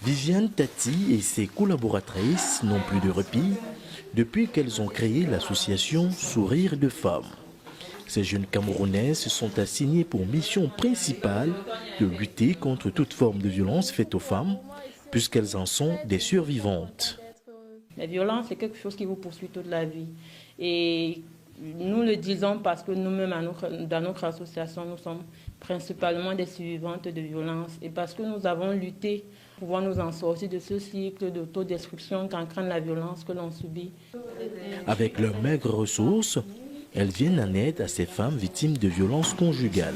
Viviane Tati et ses collaboratrices n'ont plus de répit depuis qu'elles ont créé l'association Sourire de Femmes. Ces jeunes Camerounaises sont assignées pour mission principale de lutter contre toute forme de violence faite aux femmes, puisqu'elles en sont des survivantes. La violence, c'est quelque chose qui vous poursuit toute la vie. Et nous le disons parce que nous-mêmes, dans notre association, nous sommes principalement des survivantes de violence. Et parce que nous avons lutté pour pouvoir nous en sortir de ce cycle d'autodestruction qu'entraîne la violence que l'on subit. Avec leurs maigres ressources, elles viennent en aide à ces femmes victimes de violences conjugales.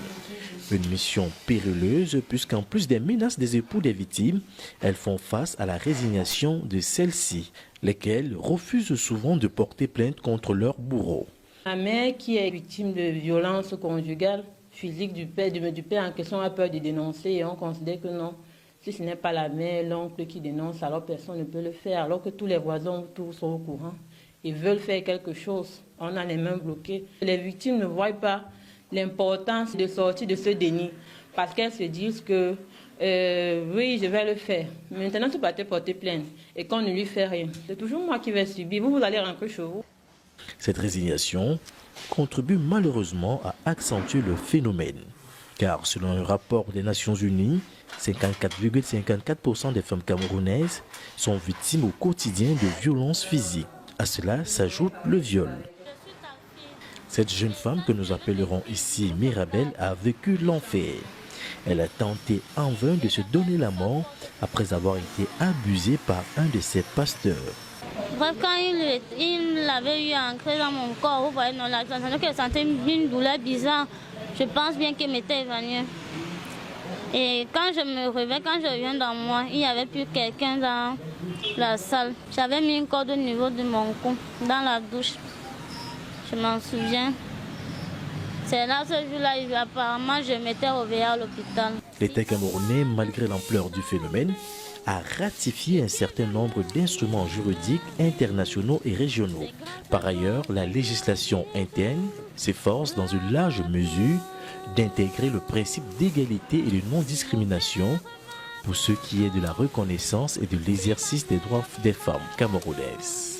Une mission périlleuse puisqu'en plus des menaces des époux des victimes, elles font face à la résignation de celles-ci, lesquelles refusent souvent de porter plainte contre leur bourreau. La mère qui est victime de violences conjugales, physiques du père en question a peur de dénoncer et on considère que non. Si ce n'est pas la mère, l'oncle qui dénonce, alors personne ne peut le faire, alors que tous les voisins autour sont au courant. Ils veulent faire quelque chose, on a les mains bloquées. Les victimes ne voient pas l'importance de sortir de ce déni parce qu'elles se disent que oui, je vais le faire. Maintenant, tu vas te porter plainte et qu'on ne lui fait rien. C'est toujours moi qui vais subir. Vous allez rentrer chez vous. Cette résignation contribue malheureusement à accentuer le phénomène. Car selon un rapport des Nations Unies, 54,54% des femmes camerounaises sont victimes au quotidien de violences physiques. À cela s'ajoute le viol. Cette jeune femme que nous appellerons ici Mirabel a vécu l'enfer. Elle a tenté en vain de se donner la mort après avoir été abusée par un de ses pasteurs. Bref, quand il l'avait eu ancré dans mon corps, vous voyez, là, je sentais une douleur bizarre. Je pense bien qu'il m'était évanoui. Et quand je me réveille, quand je reviens dans moi, il n'y avait plus quelqu'un dans la salle. J'avais mis une corde au niveau de mon cou, dans la douche. Je m'en souviens. C'est là, ce jour-là, apparemment, je m'étais réveillée à l'hôpital. L'État camerounais, malgré l'ampleur du phénomène, a ratifié un certain nombre d'instruments juridiques internationaux et régionaux. Par ailleurs, la législation interne s'efforce dans une large mesure d'intégrer le principe d'égalité et de non-discrimination pour ce qui est de la reconnaissance et de l'exercice des droits des femmes camerounaises.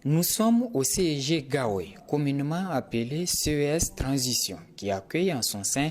Nous sommes au CEG Gawé, communément appelé CES Transition, qui accueille en son sein